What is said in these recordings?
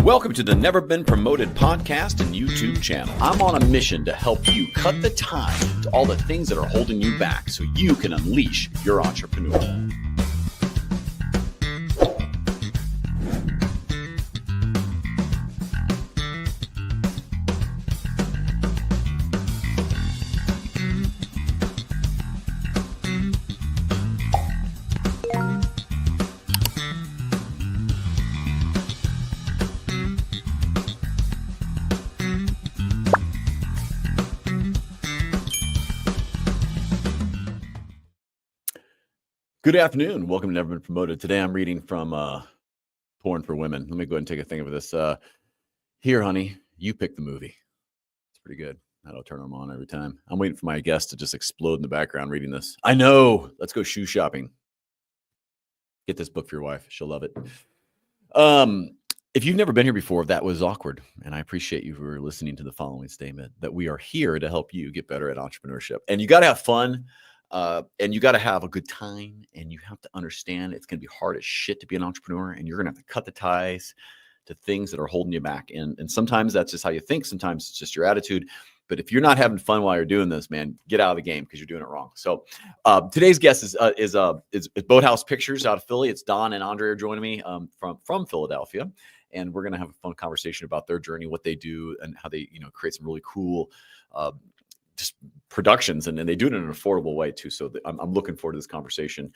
Welcome to the Never Been Promoted podcast and YouTube channel. I'm on a mission to help you cut the tie to all the things that are holding you back so you can unleash your entrepreneur. Good afternoon. Welcome to Never Been Promoted. Today I'm reading from Porn for Women. Let me go ahead and take a thing of this. Here, honey, you pick the movie. It's pretty good. That'll turn them on every time. I'm waiting for my guest to just explode in the background reading this. I know. Let's go shoe shopping. Get this book for your wife. She'll love it. If you've never been here before, that was awkward. And I appreciate you for listening to the following statement that we are here to help you get better at entrepreneurship. And you got to have fun. And you got to have a good time, and you have to understand it's going to be hard as shit to be an entrepreneur, and you're going to have to cut the ties to things that are holding you back. And sometimes that's just how you think. Sometimes it's just your attitude. But if you're not having fun while you're doing this, man, get out of the game because you're doing it wrong. So today's guest is Boathouse Pictures out of Philly. It's Don and Andre are joining me from Philadelphia. And we're going to have a fun conversation about their journey, what they do, and how they create some really cool just productions, and they do it in an affordable way too. So I'm looking forward to this conversation.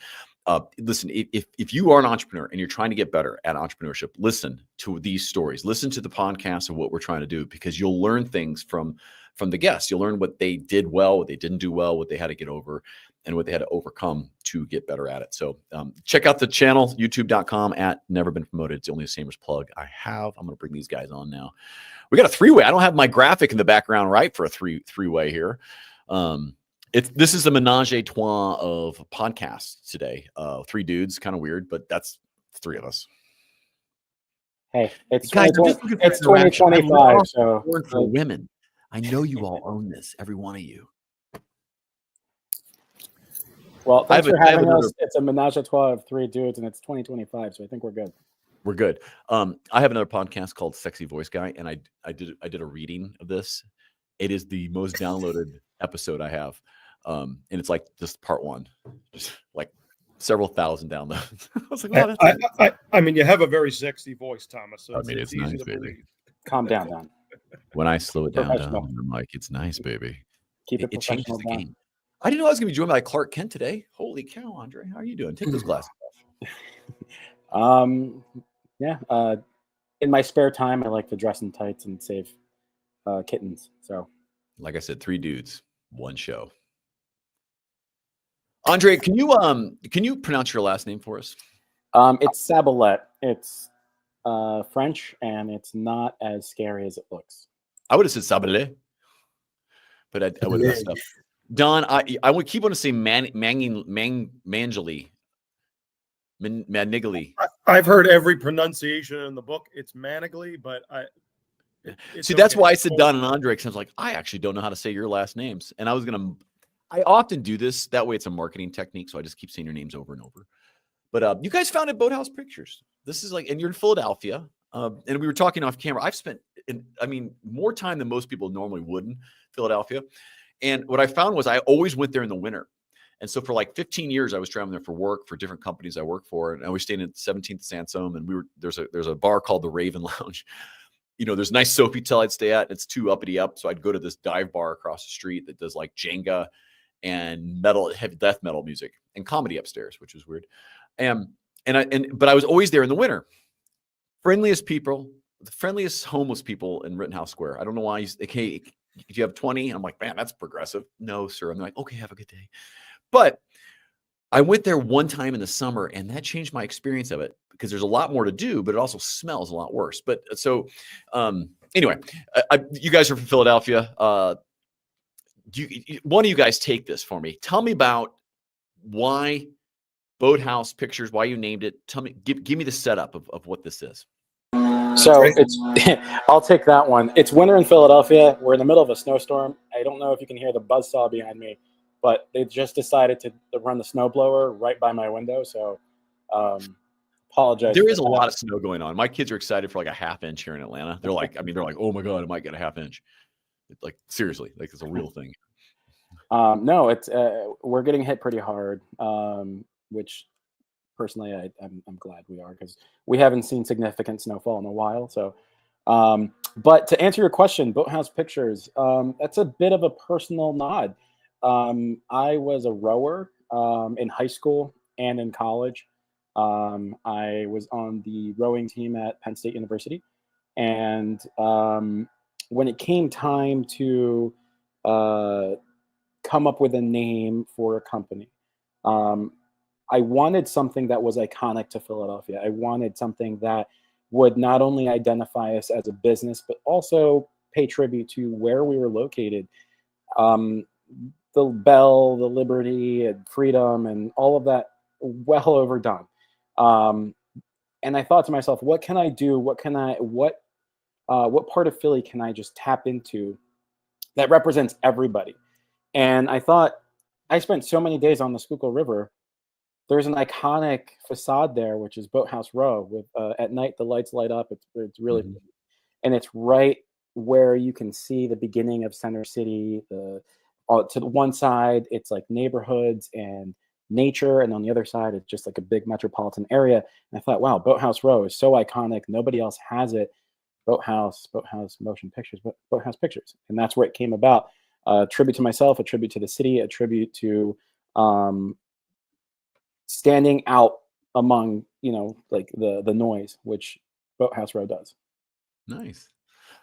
Listen, if you are an entrepreneur and you're trying to get better at entrepreneurship, listen to these stories, listen to the podcast of what we're trying to do, because you'll learn things from the guests. You'll learn what they did well, what they didn't do well, what they had to get over, and what they had to overcome to get better at it. So check out the channel, youtube.com at Never Been Promoted. It's the only Samers plug I have. I'm going to bring these guys on now. We got a three-way. I don't have my graphic in the background right for a three-way here. This is the menage a trois of podcasts today. Three dudes, kind of weird, but that's three of us. Hey, it's guys, 2025. So for women, I know you all own this, every one of you. Well, thanks for having us. It's a menage a trois of three dudes, and it's 2025, so I think we're good. We're good. I have another podcast called Sexy Voice Guy, and I did a reading of this. It is the most downloaded episode I have, and it's like just part one, just like several thousand downloads. I was like, wow, I mean, you have a very sexy voice, Thomas. So it's easy nice, to baby. believe. Calm down, Don. When I slow it down, I'm like, it's nice, baby. Keep it changes the game. I didn't know I was going to be joined by Clark Kent today. Holy cow, Andre, how are you doing? Take those glasses off. Yeah. In my spare time, I like to dress in tights and save kittens. So, like I said, three dudes, one show. Andre, can you pronounce your last name for us? It's Saballette. It's French, and it's not as scary as it looks. I would have said Saballette, but I would have messed up. Don, I would keep on to say Manigly. Manigly. I've heard every pronunciation in the book. It's Manigly, but that's why I said Don and Andre, because I was like, I actually don't know how to say your last names. And I often do this. That way it's a marketing technique. So I just keep saying your names over and over. But you guys founded Boathouse Pictures. This is and you're in Philadelphia. And we were talking off camera. I've spent, more time than most people normally would in Philadelphia. And what I found was I always went there in the winter. And so for like 15 years, I was traveling there for work for different companies I worked for. And I was staying at 17th Sansome. And there's a bar called the Raven Lounge. There's a nice Sofitel I'd stay at. It's too uppity up. So I'd go to this dive bar across the street that does like Jenga and heavy death metal music and comedy upstairs, which is weird. But I was always there in the winter. Friendliest people, the friendliest homeless people in Rittenhouse Square. I don't know why. Okay, do you have 20? And I'm like, man, that's progressive. No, sir. And they're like, okay, have a good day. But I went there one time in the summer, and that changed my experience of it because there's a lot more to do, but it also smells a lot worse. But so anyway, you guys are from Philadelphia. One of you guys take this for me. Tell me about why Boathouse Pictures, why you named it. Tell me, give me the setup of what this is. So I'll take that one. It's winter in Philadelphia. We're in the middle of a snowstorm. I don't know if you can hear the buzzsaw behind me, but they just decided to run the snowblower right by my window. So apologize. There is a lot of snow going on. My kids are excited for like a half inch here in Atlanta. They're like, oh my God, I might get a half inch. Like seriously, like it's a real thing. No, it's we're getting hit pretty hard, which personally I'm glad we are, because we haven't seen significant snowfall in a while. So, but to answer your question, Boathouse Pictures, that's a bit of a personal nod. I was a rower in high school and in college. I was on the rowing team at Penn State University, and when it came time to come up with a name for a company, I wanted something that was iconic to Philadelphia. I wanted something that would not only identify us as a business, but also pay tribute to where we were located. The Bell, the Liberty, and Freedom, and all of that, well overdone. And I thought to myself, what can I do? What part of Philly can I just tap into that represents everybody? And I thought, I spent so many days on the Schuylkill River. There's an iconic facade there, which is Boathouse Row. With at night the lights light up. It's really, and it's right where you can see the beginning of Center City. To the one side, it's like neighborhoods and nature, and on the other side, it's just like a big metropolitan area. And I thought, wow, Boathouse Row is so iconic. Nobody else has it. Boathouse Motion Pictures, Boathouse Pictures, and that's where it came about. A tribute to myself, a tribute to the city, a tribute to standing out among, like the noise, which Boathouse Row does. Nice.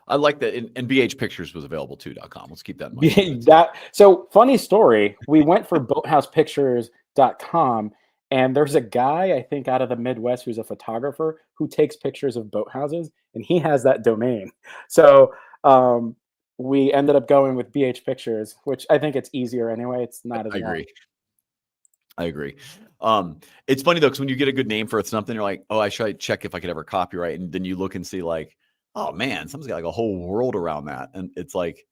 I like that. And BH Pictures was available too.com. Let's keep that in mind. So funny story. We went for boathousepictures.com, and there's a guy, I think, out of the Midwest who's a photographer who takes pictures of boathouses, and he has that domain. So we ended up going with BH Pictures, which I think it's easier anyway. It's not as long. I agree. It's funny though, because when you get a good name for something, you're like, oh, I should check if I could ever copyright. And then you look and see like, oh man, someone's got like a whole world around that. And it's like,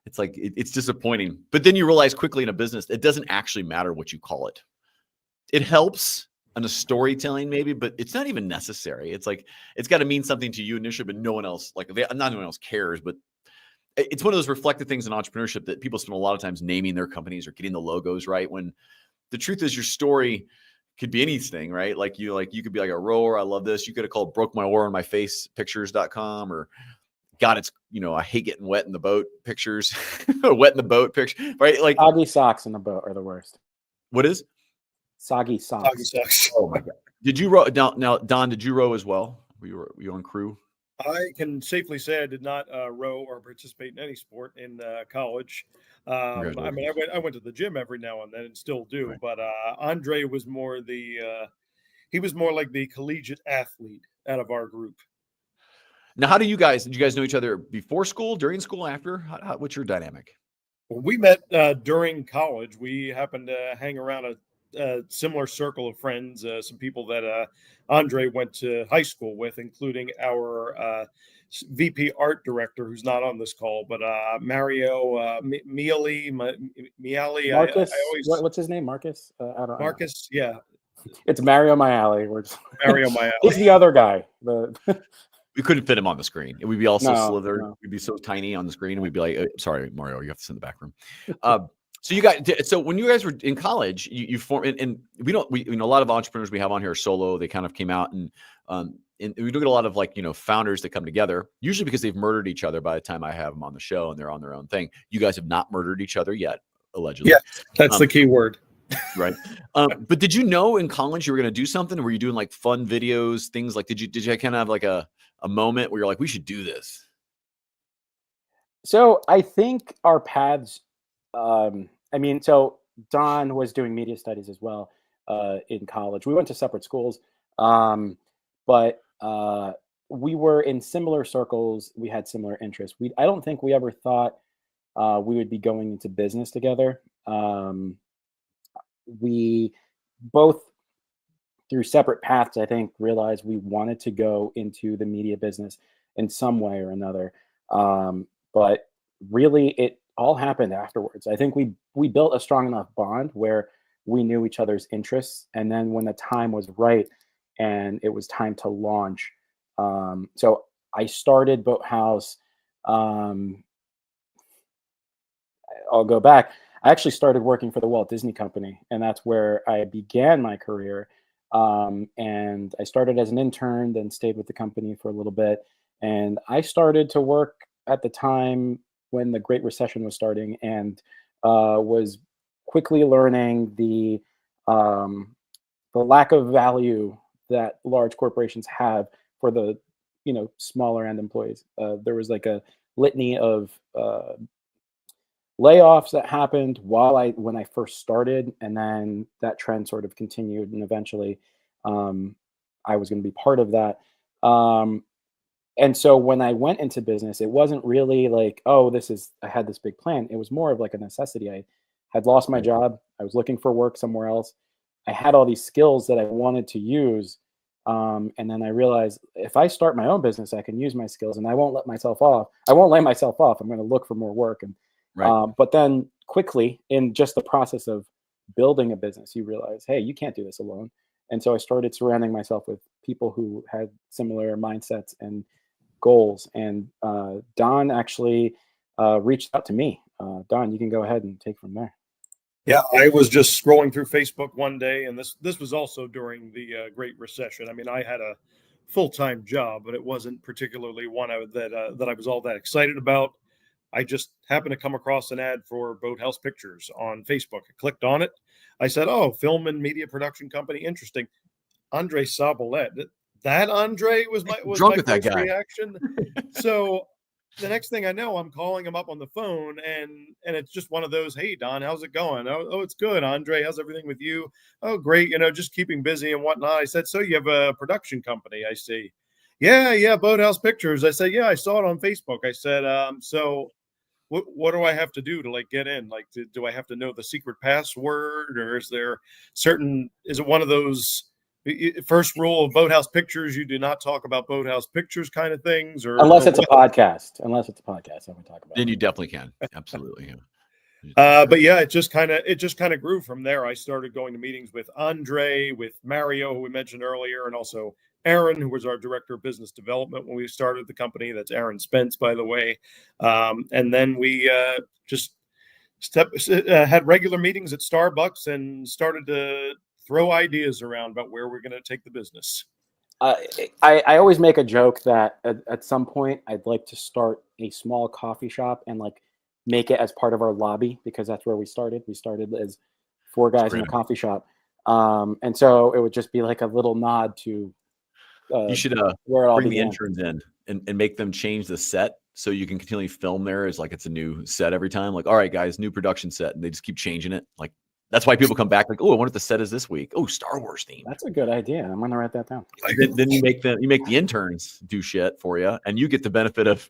it's disappointing. But then you realize quickly in a business, it doesn't actually matter what you call it. It helps in a storytelling maybe, but it's not even necessary. It's like, it's got to mean something to you initially, but no one else, not anyone else cares, but it's one of those reflective things in entrepreneurship that people spend a lot of times naming their companies or getting the logos right, when the truth is your story could be anything, right? Like you could be like a rower. I love this. You could have called Broke My Oar on My Face Pictures.com, or God, it's, I hate getting wet in the boat pictures, wet in the boat picture, right? Like soggy socks in the boat are the worst. What is? Soggy socks. Soggy socks. Oh my God. Did you row? Now, Don, did you row as well? Were you on crew? I can safely say I did not row or participate in any sport in college. I mean, I went to the gym every now and then and still do, right. But Andre was more he was more like the collegiate athlete out of our group. Now, did you guys know each other before school, during school, after? What's your dynamic? Well, we met during college. We happened to hang around a similar circle of friends, some people that Andre went to high school with, including our VP art director, who's not on this call, but Mario Miali. Marcus, what's his name? Marcus? Marcus, yeah. It's Mario Miali. Mario Miali. He's the other guy. We couldn't fit him on the screen. We'd be all so slithered. No. We'd be so tiny on the screen, and we'd be like, sorry, Mario, you have to sit in the back room. So when you guys were in college, you formed, and we a lot of entrepreneurs we have on here are solo. They kind of came out, and we do get a lot of founders that come together, usually because they've murdered each other by the time I have them on the show and they're on their own thing. You guys have not murdered each other yet, allegedly. Yeah, that's the key word. Right. But did you know in college you were going to do something? Were you doing like fun videos, things like, did you kind of have like a moment where you're like, we should do this? So I think our paths, so Don was doing media studies as well in college. We went to separate schools, but we were in similar circles. We had similar interests. I don't think we ever thought we would be going into business together. We both, through separate paths, I think, realized we wanted to go into the media business in some way or another. But really, it all happened afterwards. I think we built a strong enough bond where we knew each other's interests. And then when the time was right, and it was time to launch. So I started Boathouse. I'll go back. I actually started working for the Walt Disney Company, and that's where I began my career. And I started as an intern, then stayed with the company for a little bit. And I started to work at the time when the Great Recession was starting, and was quickly learning the lack of value that large corporations have for the smaller end employees. There was like a litany of layoffs that happened when I first started, and then that trend sort of continued, and eventually I was going to be part of that. And so when I went into business, it wasn't really like, oh, I had this big plan. It was more of like a necessity. I had lost my job. I was looking for work somewhere else. I had all these skills that I wanted to use. And then I realized if I start my own business, I can use my skills, and I won't let myself off. I won't lay myself off. I'm going to look for more work. And but then quickly, in just the process of building a business, you realize, hey, you can't do this alone. And so I started surrounding myself with people who had similar mindsets and goals. And Don actually reached out to me. Don, you can go ahead and take from there. Yeah, I was just scrolling through Facebook one day, and this was also during the Great Recession. I mean, I had a full-time job, but it wasn't particularly one that I was all that excited about. I just happened to come across an ad for Boathouse Pictures on Facebook. I clicked on it. I said, "Oh, film and media production company, interesting." Andre Saballette. That Andre was my Drunk with that first guy. reaction. So the next thing I know, I'm calling him up on the phone, and it's just one of those, "Hey Don, how's it going?" Oh, it's good. Andre, how's everything with you? Oh, great. Just keeping busy and whatnot. I said, "So you have a production company, I see." Yeah, Boathouse Pictures. I said, "Yeah, I saw it on Facebook." I said, "So what do I have to do to like get in? Like, do I have to know the secret password, or is it one of those first rule of Boathouse Pictures, you do not talk about Boathouse Pictures kind of things, or Unless it's a podcast, I would talk about Then it. you definitely can. Absolutely. But yeah, it just kind of grew from there. I started going to meetings with Andre, with Mario, who we mentioned earlier, and also Aaron, who was our director of business development when we started the company. That's Aaron Spence, by the way. And then we just had regular meetings at Starbucks and started to throw ideas around about where we're going to take the business. I always make a joke that at some point I'd like to start a small coffee shop and like make it as part of our lobby, because that's where we started. We started as 4 guys in a coffee shop. And so it would just be like a little nod to you should where it all bring the began. interns in and make them change the set so you can continually film there as like it's a new set every time. Like, all right, guys, new production set, and they just keep changing it. Like, that's why people come back like, oh, I wonder what the set is this week. Oh, Star Wars theme. That's a good idea. I'm gonna write that down. Then you make the interns do shit for you, and you get the benefit of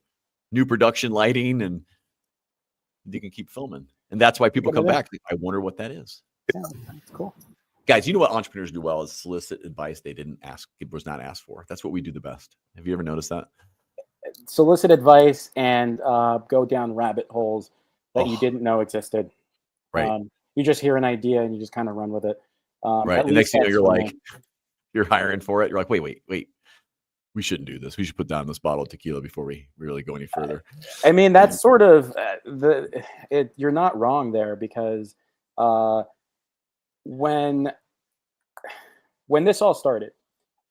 new production lighting, and you can keep filming. And that's why people come back. I wonder what that is. Yeah, that's cool. Guys, you know what entrepreneurs do well is solicit advice they was not asked for. That's what we do the best. Have you ever noticed that? Solicit advice and go down rabbit holes that you didn't know existed. Right. You just hear an idea and you just kind of run with it. Right. The next thing you know, you're like, you're hiring for it. You're like, wait. We shouldn't do this. We should put down this bottle of tequila before we really go any further. I mean, that's sort of you're not wrong there, because when this all started,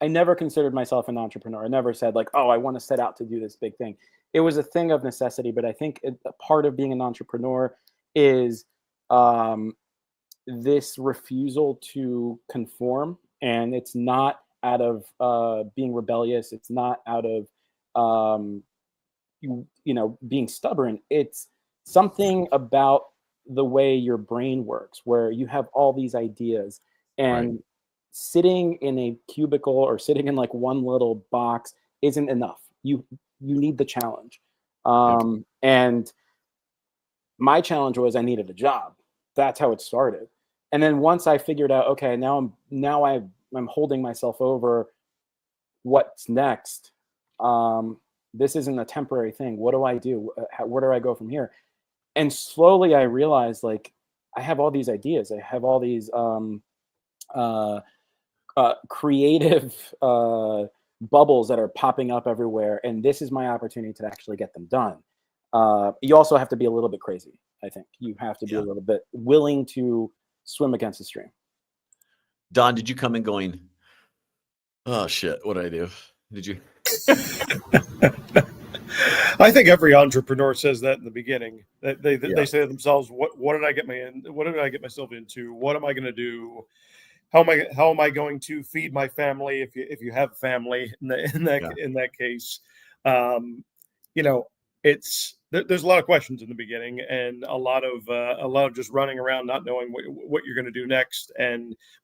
I never considered myself an entrepreneur. I never said like, oh, I want to set out to do this big thing. It was a thing of necessity. But I think a part of being an entrepreneur is this refusal to conform. And it's not out of being rebellious. It's not out of being stubborn. It's something about the way your brain works, where you have all these ideas, and sitting in a cubicle or sitting in like one little box isn't enough. You need the challenge. And my challenge was I needed a job. That's how it started. And then once I figured out, okay, now I'm holding myself over what's next. This isn't a temporary thing. What do I do? Where do I go from here? And slowly I realized, like, I have all these ideas. I have all these creative bubbles that are popping up everywhere, and this is my opportunity to actually get them done. You also have to be a little bit crazy. I think you have to be a little bit willing to swim against the stream. Don, did you come in going, oh shit, what did I do? Did you? I think every entrepreneur says that in the beginning. That they say to themselves, what did I get myself into? What am I going to do? How am I going to feed my family if you have a family in that case? There's a lot of questions in the beginning, and a lot of just running around not knowing what you're going to do next.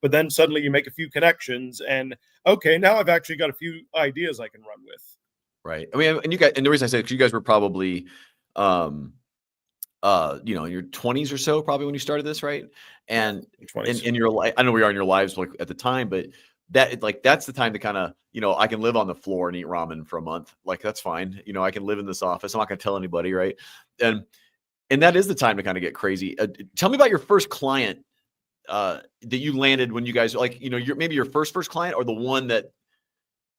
But then suddenly you make a few connections, and okay, now I've actually got a few ideas I can run with. Right. I mean, and the reason I say, because you guys were probably, in your 20s or so, probably when you started this, right? And in your life, I know we are in your lives like at the time, but that's the time to kind of, I can live on the floor and eat ramen for a month. Like, that's fine. I can live in this office. I'm not going to tell anybody. Right. And that is the time to kind of get crazy. Tell me about your first client that you landed when you guys, maybe your first client, or the one that,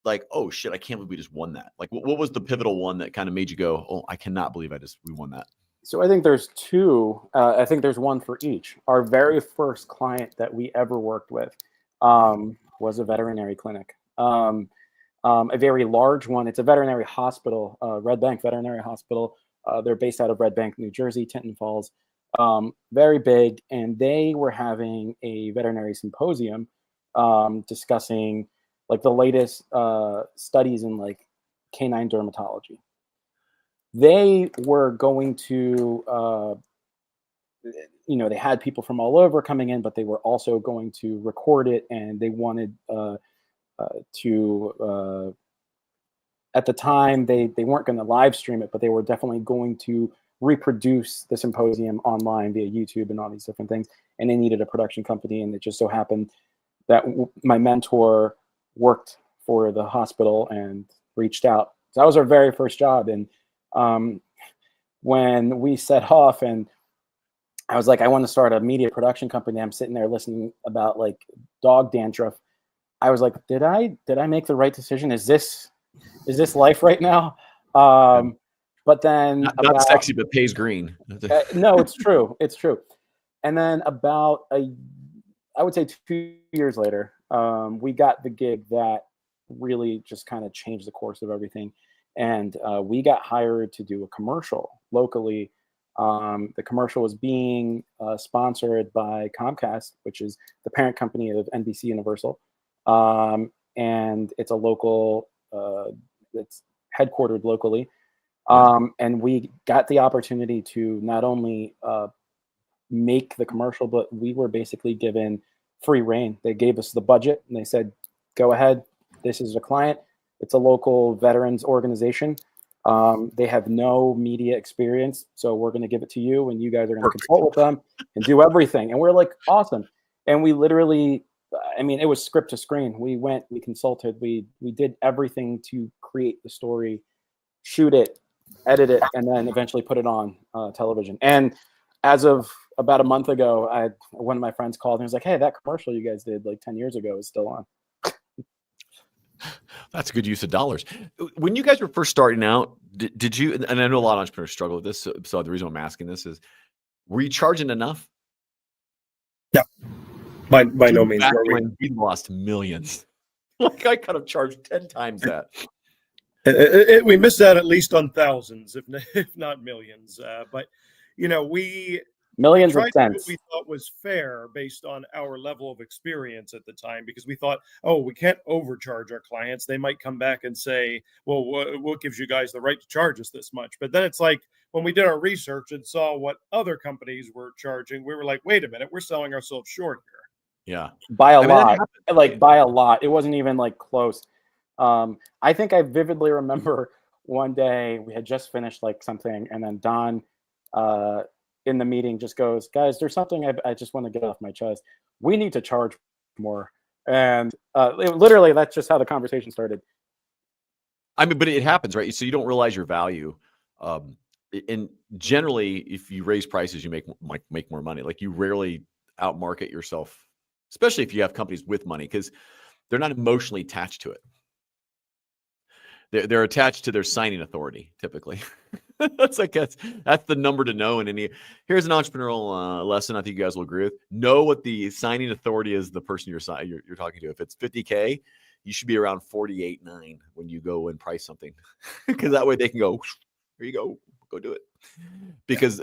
like, oh shit, I can't believe we just won that. Like, what was the pivotal one that kind of made you go, oh, I cannot believe we won that? So I think there's two. I think there's one for each. Our very first client that we ever worked with was a veterinary clinic, a very large one. It's a veterinary hospital, Red Bank Veterinary Hospital. They're based out of Red Bank, New Jersey, Tinton Falls. Very big, and they were having a veterinary symposium discussing like the latest studies in like canine dermatology. They were going to, they had people from all over coming in, but they were also going to record it, and they wanted to, at the time, they weren't going to live stream it, but they were definitely going to reproduce the symposium online via YouTube and all these different things. And they needed a production company, and it just so happened that my mentor worked for the hospital and reached out. So that was our very first job. And when we set off, and I was like, I want to start a media production company. I'm sitting there listening about like dog dandruff. I was like, did I make the right decision? Is this life right now? But then not sexy, but pays green. No, it's true. It's true. And then about I would say 2 years later, we got the gig that really just kind of changed the course of everything. And we got hired to do a commercial locally. The commercial was being sponsored by Comcast, which is the parent company of NBC Universal. And it's a local, it's headquartered locally. And we got the opportunity to not only make the commercial, but we were basically given free reign. They gave us the budget, and they said, go ahead. This is a client. It's a local veterans organization. They have no media experience, so we're going to give it to you, and you guys are going to consult with them and do everything. And we're like, awesome. And we literally, it was script to screen. We went, we consulted, we did everything to create the story, shoot it, edit it, and then eventually put it on television. And as of about a month ago, one of my friends called and was like, hey, that commercial you guys did like 10 years ago is still on. That's a good use of dollars. When you guys were first starting out, did you, and I know a lot of entrepreneurs struggle with this, so the reason I'm asking this is, were you charging enough? No, by no means. We lost millions. Like, I could have charged 10 times that. We missed out at least on thousands, if not millions. But we millions of cents. What we thought was fair based on our level of experience at the time, because we thought, oh, we can't overcharge our clients. They might come back and say, well, what gives you guys the right to charge us this much? But then it's like, when we did our research and saw what other companies were charging, we were like, wait a minute, we're selling ourselves short here. Yeah. By a lot. Like, by a lot. It wasn't even like close. I think I vividly remember one day we had just finished like something, and then Don in the meeting just goes, guys, there's something I just want to get off my chest. We need to charge more. And literally, that's just how the conversation started. But it happens, right? So you don't realize your value. And generally, if you raise prices, you make more money. Like, you rarely outmarket yourself, especially if you have companies with money. Because they're not emotionally attached to it. They're attached to their signing authority, typically. That's the number to know in any. Here's an entrepreneurial lesson. I think you guys will agree with. Know what the signing authority is. The person you're talking to. If it's $50K, you should be around 48.9 when you go and price something, because that way they can go, here you go do it. Because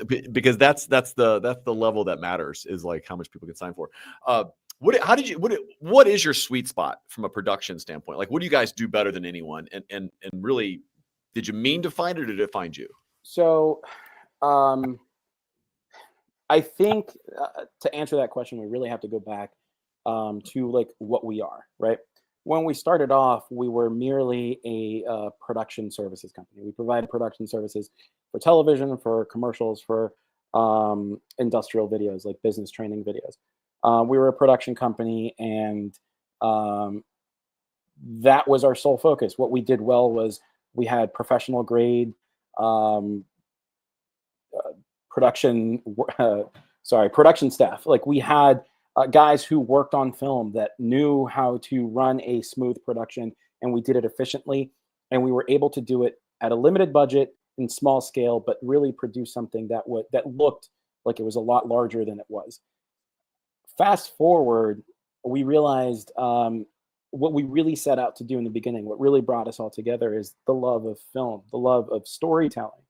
that's the level that matters, is like how much people can sign for. What is your sweet spot from a production standpoint? Like, what do you guys do better than anyone? And really, did you mean to find it, or did it find you? So, I think to answer that question, we really have to go back to like what we are, right? When we started off, we were merely a production services company. We provided production services for television, for commercials, for industrial videos, like business training videos. We were a production company, and that was our sole focus. What we did well was we had professional grade production staff. Like, we had guys who worked on film that knew how to run a smooth production, and we did it efficiently, and we were able to do it at a limited budget in small scale, but really produce something that looked like it was a lot larger than it was. Fast forward, we realized what we really set out to do in the beginning, what really brought us all together, is the love of film, the love of storytelling.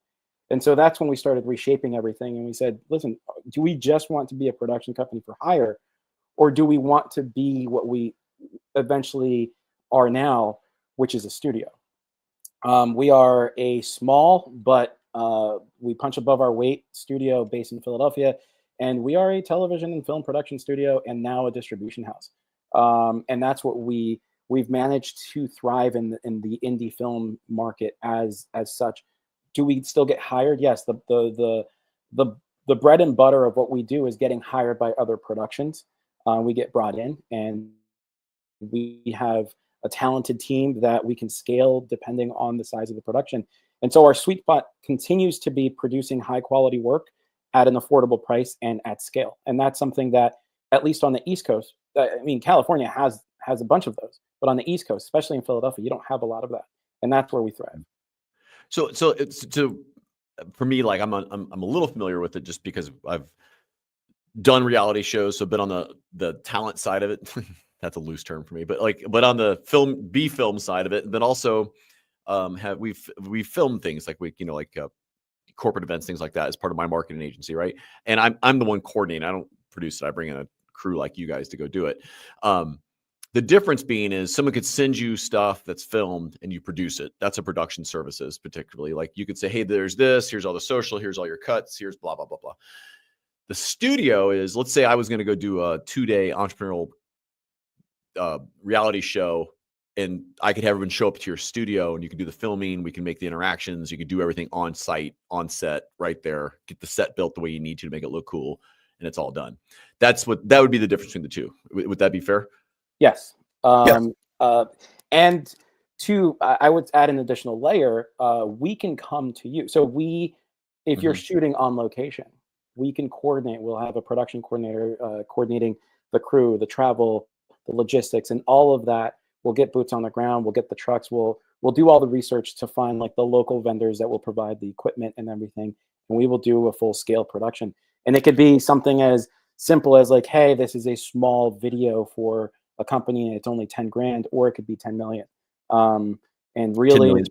And so that's when we started reshaping everything. And we said, listen, do we just want to be a production company for hire, or do we want to be what we eventually are now, which is a studio? We are a small, but we punch above our weight studio based in Philadelphia. And we are a television and film production studio, and now a distribution house. And that's what we've managed to thrive in the indie film market as such. Do we still get hired? Yes. The bread and butter of what we do is getting hired by other productions. We get brought in, and we have a talented team that we can scale depending on the size of the production. And so our sweet spot continues to be producing high quality work at an affordable price and at scale. And that's something that, at least on the East Coast, I mean, California has a bunch of those, but on the East Coast, especially in Philadelphia, you don't have a lot of that. And that's where we thrive. So for me, like, I'm a little familiar with it just because I've done reality shows, so been on the talent side of it. That's a loose term for me, but on the film side of it, and then also we've filmed things like corporate events, things like that, as part of my marketing agency, right? And I'm the one coordinating. I don't produce it. I bring in a crew like you guys to go do it. The difference being is someone could send you stuff that's filmed and you produce it. That's a production services, particularly. Like, you could say, hey, there's this, here's all the social, here's all your cuts, here's blah, blah, blah, blah. The studio is, let's say I was going to go do a 2-day entrepreneurial reality show, and I could have everyone show up to your studio, and you can do the filming, we can make the interactions, you can do everything on site, on set, right there, get the set built the way you need to make it look cool, and it's all done. That would be the difference between the two. Would that be fair? Yes. Yes. And I would add an additional layer. We can come to you. So if you're shooting on location, we can coordinate. We'll have a production coordinator coordinating the crew, the travel, the logistics, and all of that. We'll get boots on the ground. We'll get the trucks. We'll do all the research to find like the local vendors that will provide the equipment and everything. And we will do a full scale production. And it could be something as simple as like, hey, this is a small video for a company and it's only 10 grand, or it could be 10 million. And really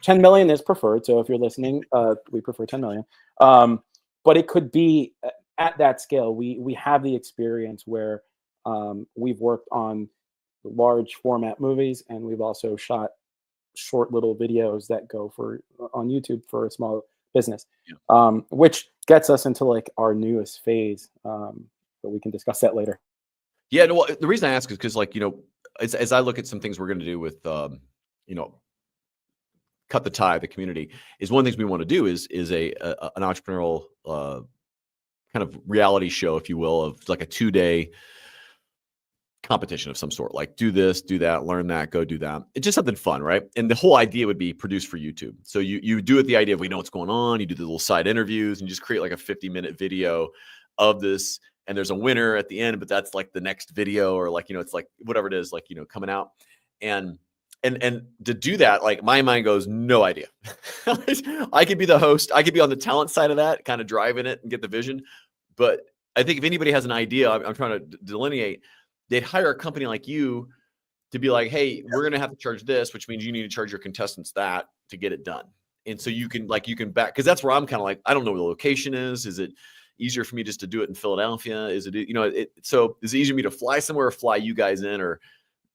10 million is preferred. So if you're listening, we prefer 10 million. But it could be at that scale. We have the experience where we've worked on large format movies, and we've also shot short little videos that go on YouTube for a small business, which gets us into like our newest phase. But we can discuss that later. Yeah, no, the reason I ask is because, as I look at some things we're going to do with, cut the tie, the community, is one of the things we want to do is an entrepreneurial kind of reality show, if you will, of like a 2-day competition of some sort. Like, do this, do that, learn that, go do that. It's just something fun, right? And the whole idea would be produced for YouTube. So you do it the idea of, we know what's going on. You do the little side interviews and you just create like a 50-minute video of this. and there's a winner at the end, but that's like the next video, or like, it's like whatever it is, like, coming out. And to do that, like my mind goes, no idea. I could be the host. I could be on the talent side of that, kind of driving it and get the vision. But I think if anybody has an idea, I'm trying to delineate, they'd hire a company like you to be like, hey, we're going to have to charge this, which means you need to charge your contestants that to get it done. And so you can back, because that's where I'm kind of like, I don't know where the location is. Is it easier for me just to do it in Philadelphia? Is it, so is it easier for me to fly somewhere or fly you guys in, or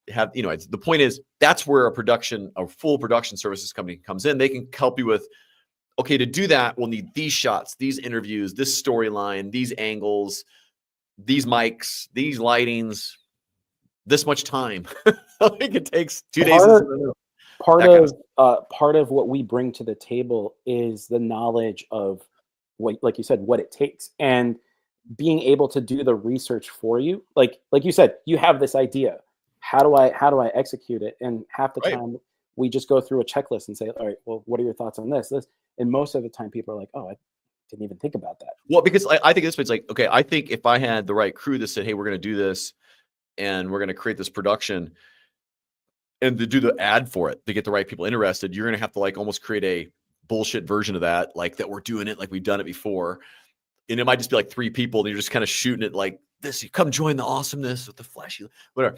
have, the point is, that's where a full production services company comes in. They can help you with, okay, to do that, we'll need these shots, these interviews, this storyline, these angles, these mics, these lightings, this much time. I think it takes 2 days. Part of what we bring to the table is the knowledge of what, like you said, what it takes, and being able to do the research for you. Like you said, you have this idea. How do I execute it? And half the time we just go through a checklist and say, all right, well, what are your thoughts on this? And most of the time people are like, oh, I didn't even think about that. Well, because I think this way, it's like, okay, I think if I had the right crew that said, hey, we're going to do this and we're going to create this production, and to do the ad for it, to get the right people interested, you're going to have to like almost create a bullshit version of that, like that we're doing it like we've done it before. And it might just be like 3 people and you're just kind of shooting it like this. You come join the awesomeness with the flashy, whatever.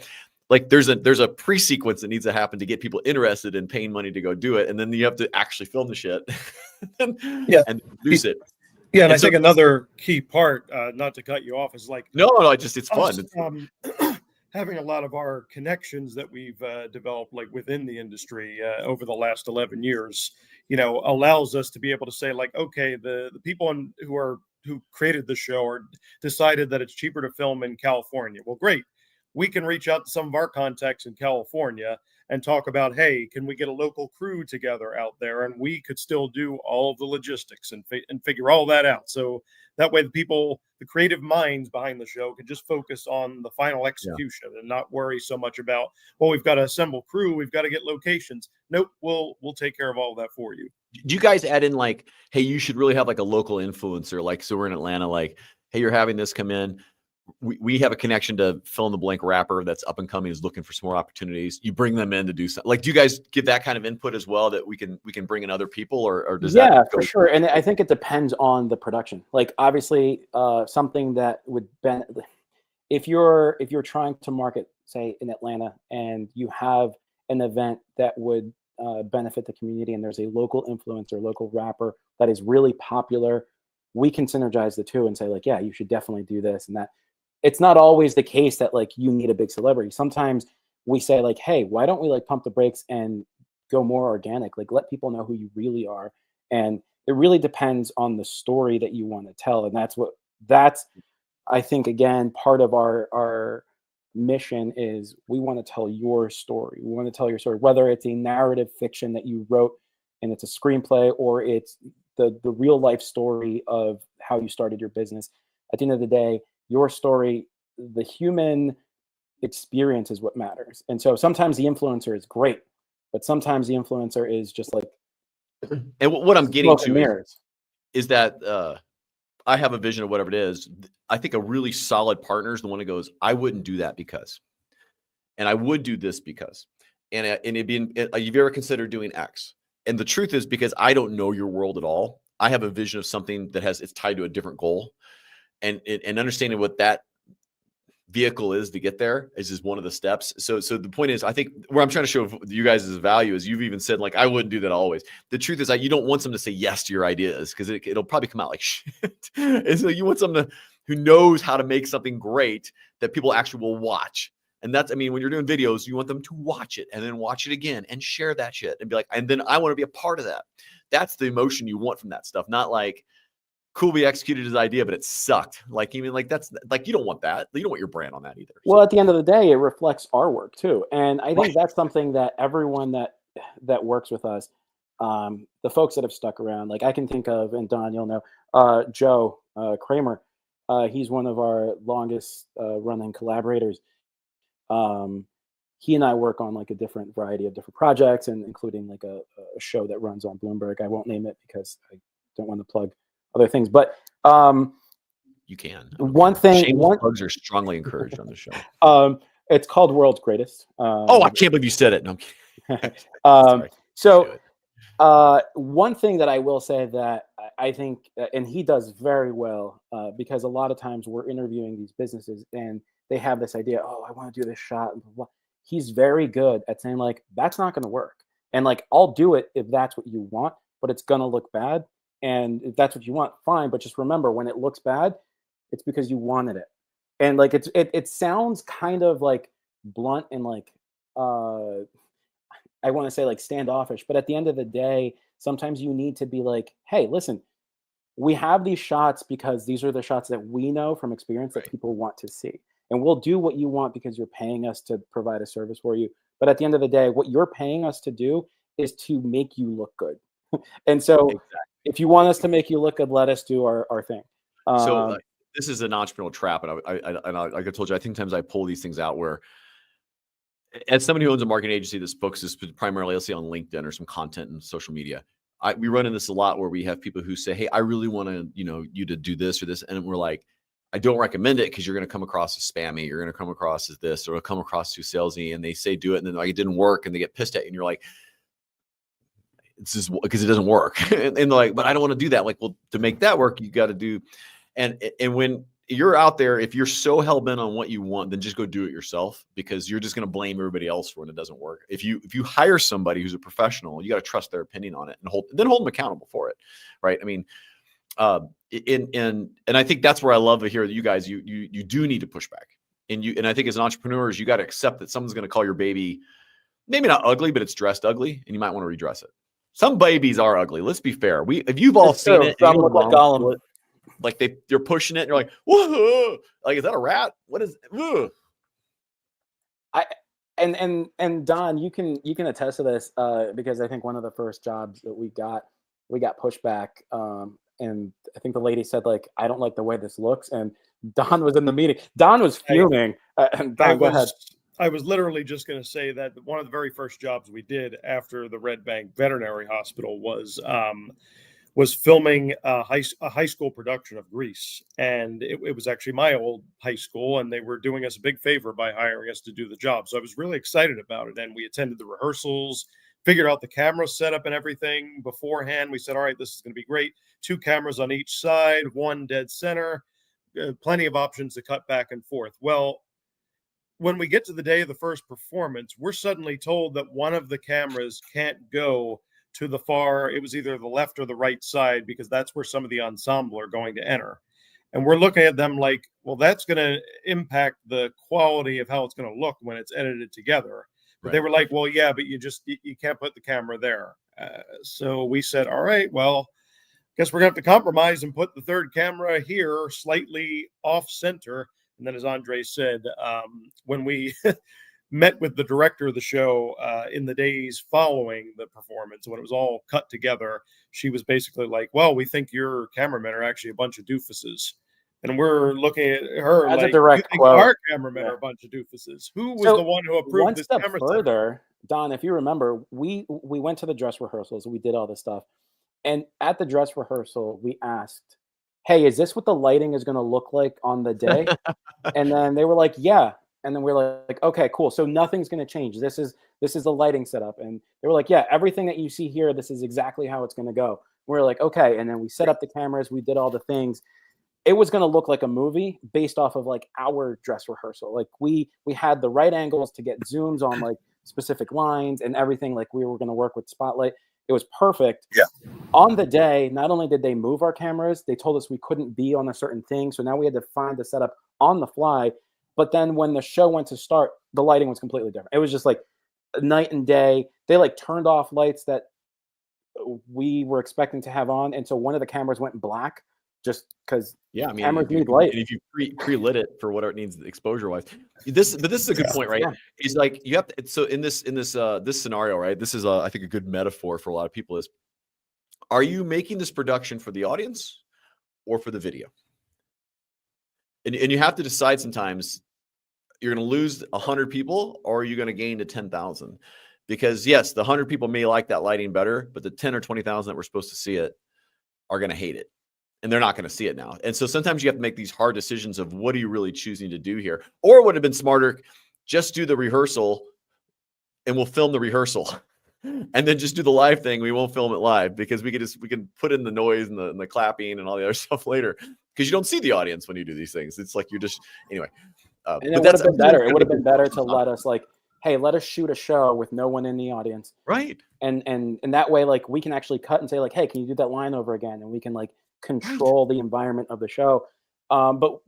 Like there's a pre-sequence that needs to happen to get people interested in paying money to go do it. And then you have to actually film the shit and produce it. Yeah. And I think another key part, not to cut you off, is like, no, it's fun. Having a lot of our connections that we've developed, like within the industry over the last 11 years, allows us to be able to say, like, okay, the people who created the show or decided that it's cheaper to film in California. Well, great. We can reach out to some of our contacts in California and talk about, hey, can we get a local crew together out there? And we could still do all of the logistics and figure all that out. So that way the creative minds behind the show can just focus on the final execution and not worry so much about, well, we've got to assemble crew, we've got to get locations. Nope, we'll take care of all of that for you. Do you guys add in like, hey, you should really have like a local influencer? Like, so we're in Atlanta, like, hey, you're having this come in. We have a connection to fill in the blank rapper that's up and coming, is looking for some more opportunities. You bring them in to do something. Like, do you guys give that kind of input as well, that we can bring in other people, or does that? Yeah, for sure. And I think it depends on the production. Like, obviously, something that would if you're trying to market, say, in Atlanta, and you have an event that would benefit the community, and there's a local influencer, local rapper that is really popular, we can synergize the two and say, like, yeah, you should definitely do this and that. It's not always the case that like you need a big celebrity. Sometimes we say, like, hey, why don't we like pump the brakes and go more organic? Like, let people know who you really are. And it really depends on the story that you want to tell. And that's I think, again, part of our mission is we want to tell your story. We want to tell your story, whether it's a narrative fiction that you wrote and it's a screenplay, or it's the real life story of how you started your business. At the end of the day, your story, the human experience is what matters. And so sometimes the influencer is great, but sometimes the influencer is just like, and what I'm getting to is that I have a vision of whatever it is. I think a really solid partner is the one that goes, I wouldn't do that because, and I would do this because, and it'd be, you've ever considered doing X? And the truth is, because I don't know your world at all, I have a vision of something that it's tied to a different goal. And understanding what that vehicle is to get there is just one of the steps. So the point is, I think where I'm trying to show you guys' value is, you've even said, like, I wouldn't do that always. The truth is that you don't want someone to say yes to your ideas, because it'll probably come out like shit. And so you want someone who knows how to make something great that people actually will watch. And that's, I mean, when you're doing videos, you want them to watch it and then watch it again and share that shit and be like, and then I want to be a part of that. That's the emotion you want from that stuff. Not like, cool, we executed his idea, but it sucked. Like, even like, that's like, you don't want that. You don't want your brand on that either. Well, at the end of the day, it reflects our work too. And I think that's something that everyone that works with us, the folks that have stuck around, like I can think of, and Don, you'll know, Joe Kramer, he's one of our longest running collaborators. He and I work on like a different variety of different projects, and including like a show that runs on Bloomberg. I won't name it because I don't want to plug other things, but you can. One thing, Shameless plugs are strongly encouraged on the show. It's called World's Greatest. Oh, I can't believe you said it. No, I'm kidding. um, Sorry. so one thing that I will say that I think, and he does very well, because a lot of times we're interviewing these businesses and they have this idea, oh, I want to do this shot. And blah, blah. He's very good at saying like, that's not going to work. And like, I'll do it if that's what you want, but it's going to look bad. And if that's what you want, fine. But just remember, when it looks bad, it's because you wanted it. And like, it sounds kind of like blunt and like, I want to say like standoffish, but at the end of the day, sometimes you need to be like, hey, listen, we have these shots because these are the shots that we know from experience that people want to see. And we'll do what you want because you're paying us to provide a service for you. But at the end of the day, what you're paying us to do is to make you look good. And so if you want us to make you look good, let us do our thing. So this is an entrepreneurial trap. And like I told you, I think sometimes I pull these things out where, as somebody who owns a marketing agency that focuses primarily, let's say, on LinkedIn or some content and social media, we run into this a lot where we have people who say, hey, I really want to, you to do this or this. And we're like, I don't recommend it because you're going to come across as spammy. You're going to come across as this, or it'll come across too salesy. And they say, do it. And then like, it didn't work. And they get pissed at you. And you're like, it's just because it doesn't work. and they're like, but I don't want to do that. Like, well, to make that work, you got to do. And when you're out there, if you're so hell bent on what you want, then just go do it yourself, because you're just going to blame everybody else for when it doesn't work. If you hire somebody who's a professional, you got to trust their opinion on it and hold them accountable for it. Right. I mean, and I think that's where I love to hear that you guys, you do need to push back, and I think as an entrepreneur, you got to accept that someone's going to call your baby, maybe not ugly, but it's dressed ugly, and you might want to redress it. Some babies are ugly. Let's be fair. If you've all seen it, some look like Gollum. Like they're pushing it, and you're like, whoa, like, is that a rat? What is it? And Don, you can attest to this, because I think one of the first jobs that we got pushback, and I think the lady said like, I don't like the way this looks, and Don was in the meeting. Don was fuming. And Don, go ahead. I was literally just going to say that one of the very first jobs we did after the Red Bank Veterinary Hospital was filming a high school production of Grease. And it was actually my old high school, and they were doing us a big favor by hiring us to do the job. So I was really excited about it. And we attended the rehearsals, figured out the camera setup and everything beforehand. We said, all right, this is going to be great. 2 cameras on each side, 1 dead center, plenty of options to cut back and forth. Well, when we get to the day of the first performance, we're suddenly told that one of the cameras can't go to the far, it was either the left or the right side, because that's where some of the ensemble are going to enter. And we're looking at them like, well, that's going to impact the quality of how it's going to look when it's edited together. But they were like, well, yeah, but you can't put the camera there. So we said, all right, well, guess we're going to have to compromise and put the third camera here slightly off center. And then, as Andre said, when we met with the director of the show in the days following the performance, when it was all cut together, she was basically like, well, we think your cameramen are actually a bunch of doofuses. And we're looking at her as like, a direct you think quote. Our cameramen are a bunch of doofuses. Who was the one who approved one this step camera further, Don, if you remember, we went to the dress rehearsals. We did all this stuff. And at the dress rehearsal, we asked, hey, is this what the lighting is going to look like on the day? And then they were like, yeah. And then we're like, okay, cool. So nothing's going to change. This is the lighting setup. And they were like, yeah, everything that you see here, this is exactly how it's going to go. We're like, okay. And then we set up the cameras. We did all the things. It was going to look like a movie based off of like our dress rehearsal. Like we had the right angles to get zooms on like specific lines and everything. Like we were going to work with Spotlight. It was perfect. Yeah. On the day, not only did they move our cameras, they told us we couldn't be on a certain thing. So now we had to find the setup on the fly. But then when the show went to start, the lighting was completely different. It was just like night and day. They like turned off lights that we were expecting to have on. And so one of the cameras went black just because cameras need light. And if you pre-lit it for whatever it needs exposure wise. But this is a good point, right? It's like you have to, so in this scenario, right? This is I think a good metaphor for a lot of people is, are you making this production for the audience or for the video? And you have to decide sometimes, you're going to lose 100 people or are you going to gain to 10,000? Because yes, the 100 people may like that lighting better, but the 10 or 20,000 that were supposed to see it are going to hate it. and they're not going to see it now. And so sometimes you have to make these hard decisions of what are you really choosing to do here? Or it would have been smarter, just do the rehearsal and we'll film the rehearsal and then just do the live thing. We won't film it live because we can put in the noise and the clapping and all the other stuff later, because you don't see the audience when you do these things. It's like you're just, anyway. And it would have been better. It would have been better to let us hey, let us shoot a show with no one in the audience. Right. And that way, like, we can actually cut and say, like, hey, can you do that line over again? And we can like control the environment of the show. But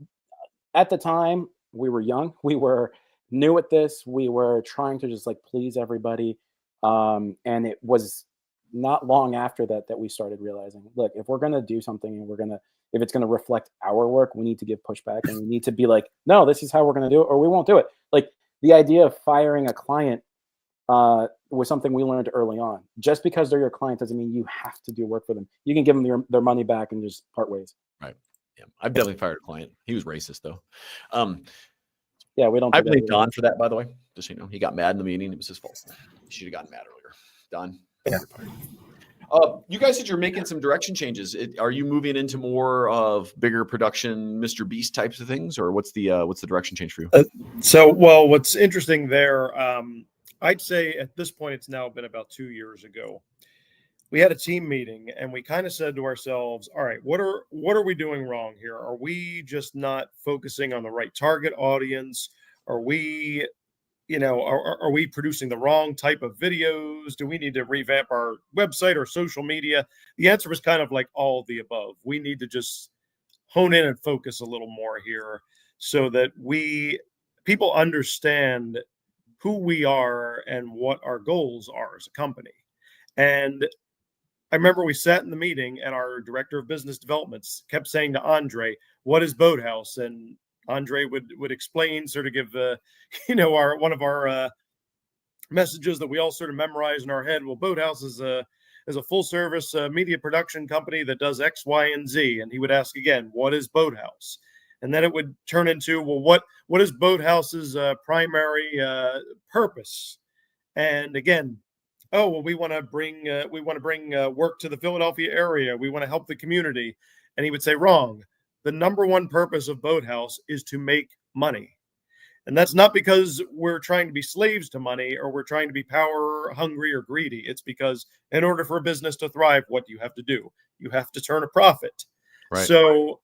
at the time, we were young. We were new at this. We were trying to just like please everybody. And it was not long after that we started realizing, look, if we're gonna do something and if it's gonna reflect our work, we need to give pushback, and we need to be like, no, this is how we're gonna do it, or we won't do it. Like, the idea of firing a client was something we learned early on. Just because they're your client doesn't mean you have to do work for them. You can give them their money back and just part ways. Right. Yeah. I've definitely fired a client. He was racist though. Yeah, we don't. I blame Don for that, by the way. Just so you know, he got mad in the meeting. It was his fault. He should have gotten mad earlier. Don. Yeah. You guys said you're making some direction changes. Are you moving into more of bigger production, Mr. Beast types of things, or what's the direction change for you? Well, what's interesting there, I'd say at this point, it's now been about 2 years ago. We had a team meeting and we kind of said to ourselves, all right, what are we doing wrong here? Are we just not focusing on the right target audience? Are we, are we producing the wrong type of videos? Do we need to revamp our website or social media? The answer was kind of like all of the above. We need to just hone in and focus a little more here so that people understand who we are and what our goals are as a company. And I remember we sat in the meeting and our director of business developments kept saying to Andre, what is Boathouse? And Andre would explain, sort of give one of our messages that we all sort of memorize in our head. Well, Boathouse is a full service media production company that does X, Y, and Z. And he would ask again, what is Boathouse? And then it would turn into, well, what is Boathouse's primary purpose? And again, oh, well, we want to bring work to the Philadelphia area. We want to help the community. And he would say, wrong. The number one purpose of Boathouse is to make money. And that's not because we're trying to be slaves to money or we're trying to be power hungry or greedy. It's because in order for a business to thrive, what do you have to do? You have to turn a profit. Right. So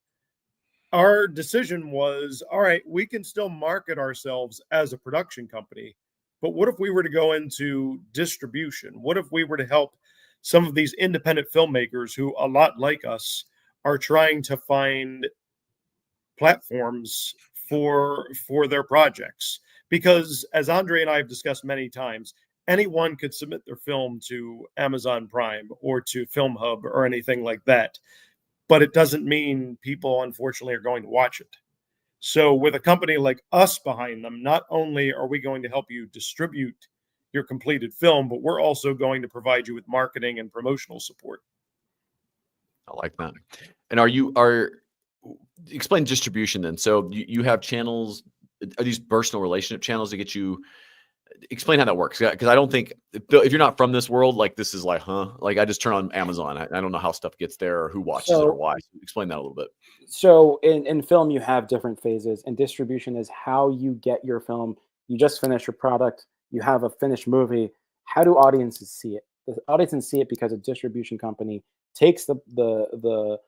our decision was, all right, we can still market ourselves as a production company, but what if we were to go into distribution? What if we were to help some of these independent filmmakers who, a lot like us, are trying to find platforms for their projects? Because as Andre and I have discussed many times, anyone could submit their film to Amazon Prime or to Film Hub or anything like that. But it doesn't mean people, unfortunately, are going to watch it. So with a company like us behind them, not only are we going to help you distribute your completed film, but we're also going to provide you with marketing and promotional support. I like that. And explain distribution then. So you have channels. Are these personal relationship channels to get you? Explain how that works, because I don't think if you're not from this world, like this is like, like I just turn on Amazon. I don't know how stuff gets there or who watches it or why. So explain that a little bit. So in film, you have different phases, and distribution is how you get your film. You just finished your product. You have a finished movie. How do audiences see it? The audiences see it because a distribution company takes the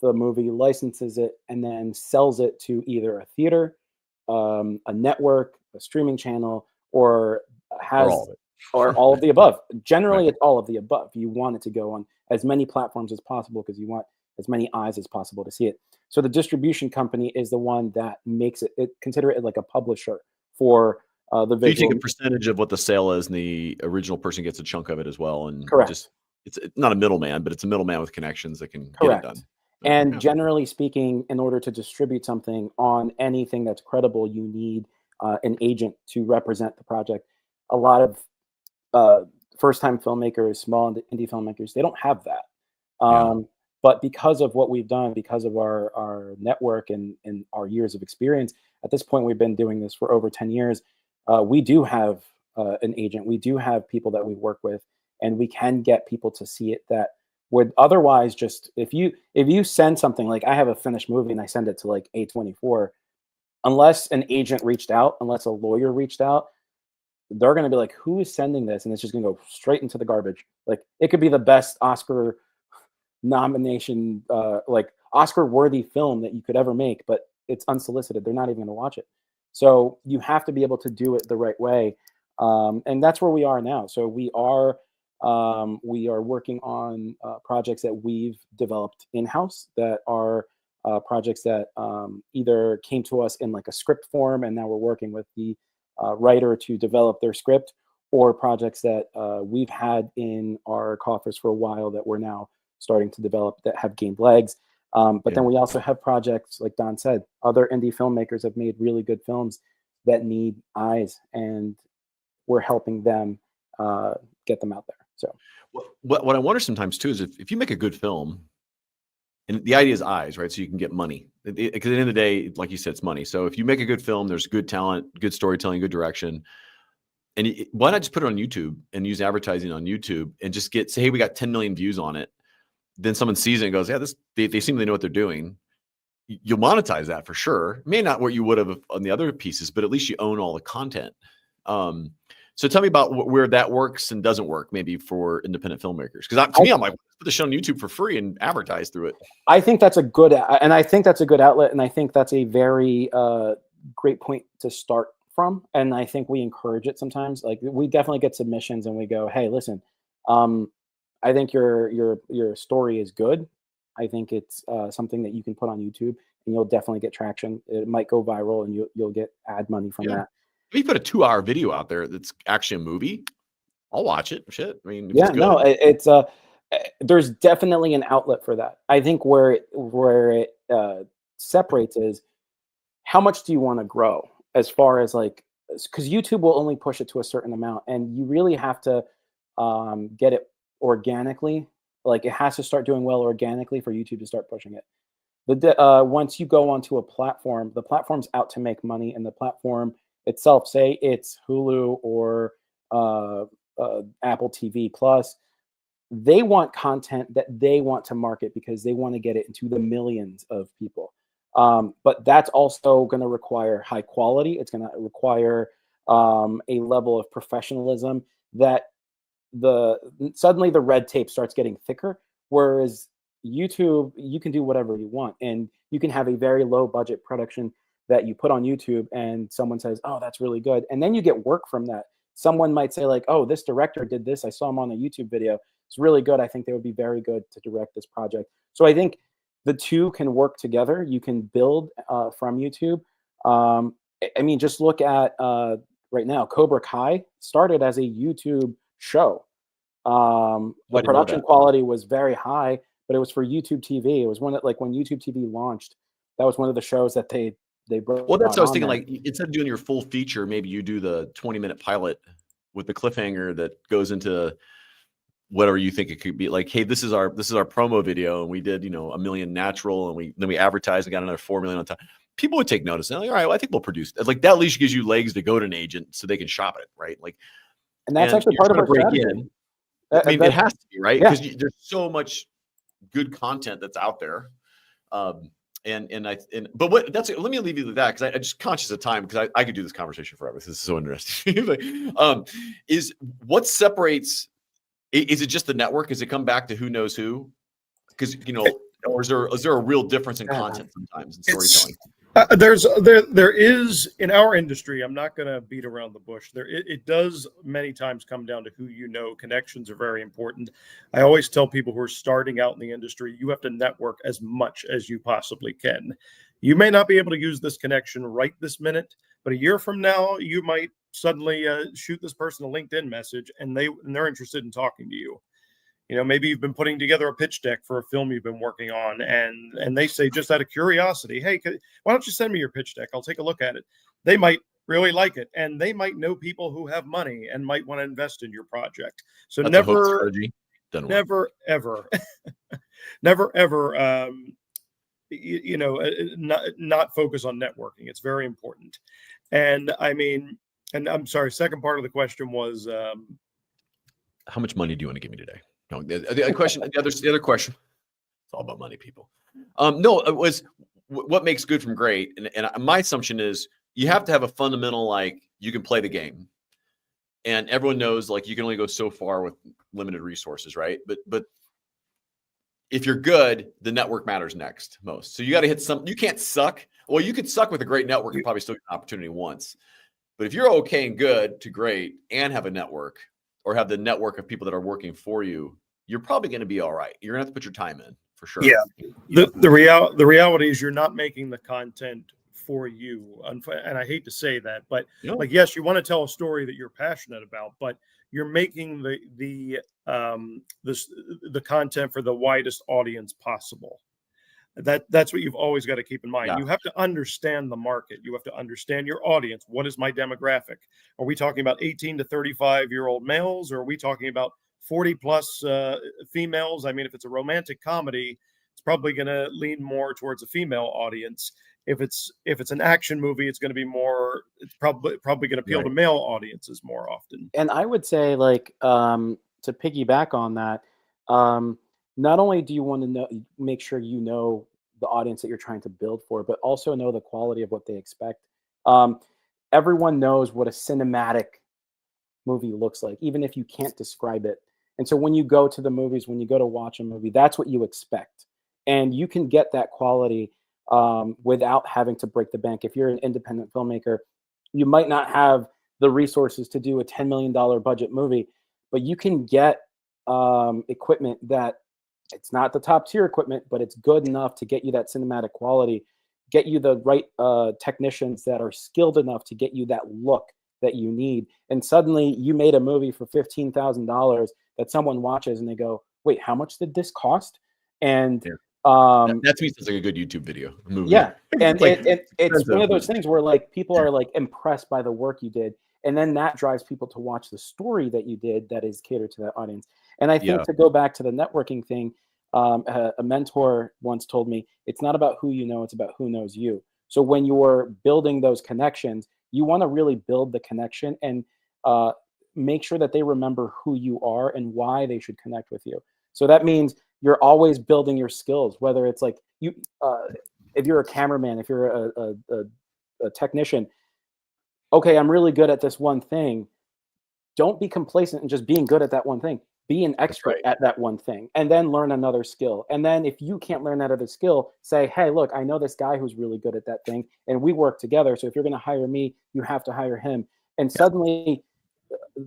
movie, licenses it, and then sells it to either a theater, a network, a streaming channel, or all of the above. Generally, It's all of the above. You want it to go on as many platforms as possible because you want as many eyes as possible to see it. So the distribution company is the one that makes it. Consider it like a publisher for the visual. You take a percentage of what the sale is, and the original person gets a chunk of it as well. And correct. It's not a middleman, but it's a middleman with connections that can get it done. And generally speaking, in order to distribute something on anything that's credible, you need an agent to represent the project. A lot of first-time filmmakers, small indie filmmakers, they don't have that. But because of what we've done, because of our network and our years of experience, at this point, we've been doing this for over 10 years. We do have an agent. We do have people that we work with, and we can get people to see it that would otherwise just, if you send something, like I have a finished movie and I send it to like A24, unless an agent reached out, unless a lawyer reached out, they're going to be like, who is sending this? And it's just going to go straight into the garbage. Like, it could be the best Oscar nomination, like Oscar worthy film that you could ever make, but it's unsolicited. They're not even going to watch it. So you have to be able to do it the right way. And that's where we are now. So we are working on projects that we've developed in-house, that are projects that either came to us in like a script form, and now we're working with the writer to develop their script, or projects that we've had in our coffers for a while that we're now starting to develop, that have gained legs. But then we also have projects, like Don said, other indie filmmakers have made really good films that need eyes, and we're helping them get them out there. So what I wonder sometimes too is if you make a good film, and the idea is eyes, right? So you can get money. Because at the end of the day, like you said, it's money. So if you make a good film, there's good talent, good storytelling, good direction. And why not just put it on YouTube and use advertising on YouTube and just say, hey, we got 10 million views on it. Then someone sees it and goes, yeah, they seem to know what they're doing. You'll monetize that for sure. May not what you would have on the other pieces, but at least you own all the content. So tell me about where that works and doesn't work, maybe for independent filmmakers. Because to me, I'm like, put the show on YouTube for free and advertise through it. I think that's a good, and I think that's a good outlet, and I think that's a very great point to start from. And I think we encourage it sometimes. Like, we definitely get submissions, and we go, hey, listen, I think your story is good. I think it's something that you can put on YouTube, and you'll definitely get traction. It might go viral, and you'll get ad money from that. If you put a 2-hour video out there that's actually a movie, I'll watch it. Shit, I mean, yeah, it's good. no, it's there's definitely an outlet for that. I think where it separates is, how much do you want to grow, as far as like, because YouTube will only push it to a certain amount, and you really have to get it organically. Like, it has to start doing well organically for YouTube to start pushing it. Once you go onto a platform, the platform's out to make money, and the platform itself, say it's Hulu or Apple TV Plus, they want content that they want to market because they want to get it into the millions of people. But that's also going to require high quality. It's going to require a level of professionalism that suddenly the red tape starts getting thicker. Whereas YouTube, you can do whatever you want, and you can have a very low budget production that you put on YouTube, and someone says, oh, that's really good. And then you get work from that. Someone might say like, oh, this director did this. I saw him on a YouTube video. It's really good. I think they would be very good to direct this project. So I think the two can work together. You can build from YouTube. I mean, just look at right now, Cobra Kai started as a YouTube show. The production quality was very high, but it was for YouTube TV. It was one that, like, when YouTube TV launched, that was one of the shows that they brought. Well, that's what I was thinking. There. Like, instead of doing your full feature, maybe you do the 20-minute pilot with the cliffhanger that goes into whatever you think it could be. Like, hey, this is our promo video, and we did 1 million natural, and then we advertised and got another 4 million on top. People would take notice. And like, all right, well, I think we'll produce it. Like, that at least gives you legs to go to an agent so they can shop it, right? Like, and that's actually part of our strategy. I mean, it has to be, right? Because there's so much good content that's out there. But let me leave you with that, because I just conscious of time, because I could do this conversation forever. This is so interesting. Is what separates? Is it just the network? Does it come back to who knows who? Because or is there a real difference in content sometimes in storytelling? There is in our industry. I'm not going to beat around the bush. It does many times come down to who you know. Connections are very important. I always tell people who are starting out in the industry, you have to network as much as you possibly can. You may not be able to use this connection right this minute, but a year from now, you might suddenly shoot this person a LinkedIn message, and they're interested in talking to you. Maybe you've been putting together a pitch deck for a film you've been working on, and they say, just out of curiosity, hey, why don't you send me your pitch deck? I'll take a look at it. They might really like it, and they might know people who have money and might want to invest in your project. So That's never ever, never ever, not focus on networking. It's very important. And I mean, and I'm sorry, second part of the question was, how much money do you want to give me today? No, the question, the other question. It's all about money, people. No, it was what makes good from great, and my assumption is you have to have a fundamental, like, you can play the game, and everyone knows, like, you can only go so far with limited resources, right? But if you're good, the network matters next most. So you got to hit some. You can't suck. Well, you could suck with a great network and probably still get an opportunity once. But if you're okay and good to great and have a network, or have the network of people that are working for you, you're probably going to be all right. You're going to have to put your time in for sure. Yeah. The reality is you're not making the content for you. And I hate to say that, but like, yes, you want to tell a story that you're passionate about, but you're making the content for the widest audience possible. That's what you've always got to keep in mind. Yeah. You have to understand the market. You have to understand your audience. What is my demographic? Are we talking about 18 to 35-year-old males, or are we talking about 40 plus females? I mean, if it's a romantic comedy, it's probably going to lean more towards a female audience. If it's an action movie, it's going to be more. It's probably going to appeal to male audiences more often. And I would say, like, to piggyback on that, not only do you want to make sure you know the audience that you're trying to build for, but also know the quality of what they expect. Everyone knows what a cinematic movie looks like, even if you can't describe it. And so when you go to the movies, when you go to watch a movie, that's what you expect. And you can get that quality without having to break the bank. If you're an independent filmmaker, you might not have the resources to do a $10 million budget movie, but you can get equipment that it's not the top tier equipment, but it's good enough to get you that cinematic quality, get you the right technicians that are skilled enough to get you that look that you need. And suddenly you made a movie for $15,000 that someone watches and they go, wait, how much did this cost? And that to me sounds like a good YouTube video. Movie. Yeah. And like, it's one of those things where, like, people are like impressed by the work you did. And then that drives people to watch the story that you did that is catered to that audience. And I think to go back to the networking thing, a mentor once told me, it's not about who you know, it's about who knows you. So when you're building those connections, you want to really build the connection and make sure that they remember who you are and why they should connect with you. So that means you're always building your skills, whether it's like you, if you're a cameraman, if you're a technician, okay, I'm really good at this one thing. Don't be complacent in just being good at that one thing. Be an expert at that one thing, and then learn another skill. And then if you can't learn that other skill, say, hey, look, I know this guy who's really good at that thing, and we work together. So if you're going to hire me, you have to hire him. And suddenly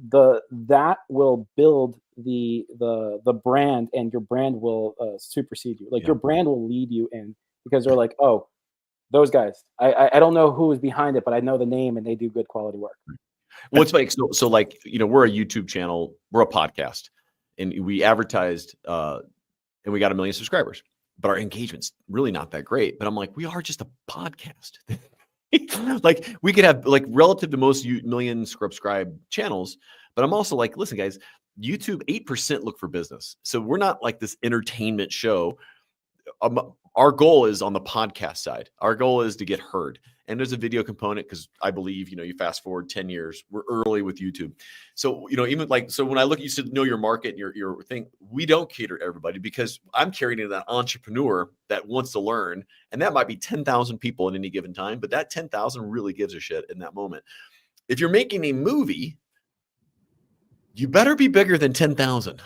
that will build the brand, and your brand will supersede you. Like your brand will lead you in, because they're like, oh, those guys, I don't know who is behind it, but I know the name and they do good quality work. Well, it's like, so like, you know, we're a YouTube channel, we're a podcast, and we advertised and we got 1 million subscribers, but our engagement's really not that great. But I'm like, we are just a podcast. Like, we could have, like, relative to most million subscribed channels, but I'm also like, listen, guys, YouTube 8% look for business. So we're not like this entertainment show. Our goal is on the podcast side. Our goal is to get heard. And there's a video component, because I believe, you know, you fast forward 10 years, we're early with YouTube. So, you know, even like, so when I look, you said know your market and your thing, we don't cater to everybody, because I'm carrying that entrepreneur that wants to learn. And that might be 10,000 people at any given time, but that 10,000 really gives a shit in that moment. If you're making a movie, you better be bigger than 10,000.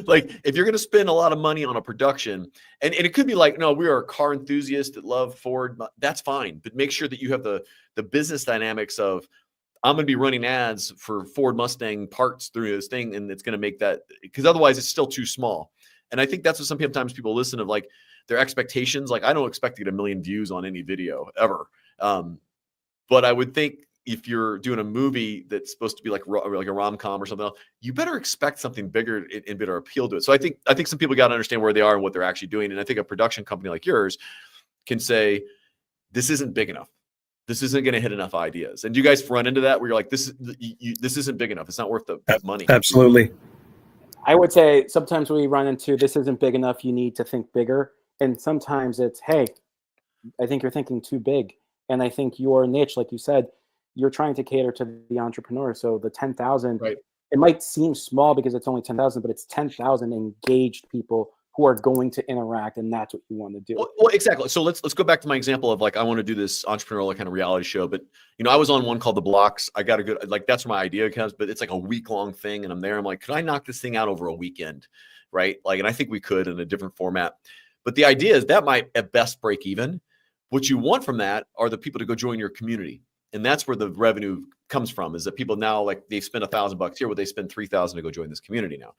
Like, if you're going to spend a lot of money on a production, and it could be like, no, we are a car enthusiast that love Ford. That's fine. But make sure that you have the business dynamics of, I'm going to be running ads for Ford Mustang parts through this thing. And it's going to make that, because otherwise it's still too small. And I think that's what sometimes people listen to, like, their expectations. Like, I don't expect to get 1 million views on any video ever. But I would think, if you're doing a movie that's supposed to be like a rom-com or something else, you better expect something bigger and better appeal to it. So I think some people got to understand where they are and what they're actually doing. And I think a production company like yours can say, this isn't big enough. This isn't going to hit enough ideas. And do you guys run into that where you're like, this isn't big enough. It's not worth the money. Absolutely. I would say sometimes we run into, this isn't big enough. You need to think bigger. And sometimes it's, hey, I think you're thinking too big. And I think your niche, like you said, you're trying to cater to the entrepreneur. So the 10,000, it might seem small because it's only 10,000, but it's 10,000 engaged people who are going to interact, and that's what you want to do. Well, exactly. So let's go back to my example of like, I want to do this entrepreneurial kind of reality show, but I was on one called The Blocks. I got a good, like, that's where my idea comes, but it's like a week-long thing, and I'm there. I'm like, could I knock this thing out over a weekend, right? Like, and I think we could in a different format. But the idea is that might at best break even. What you want from that are the people to go join your community, and that's where the revenue comes from. Is that people now, like, they spend $1,000 here, but they spend 3,000 to go join this community now.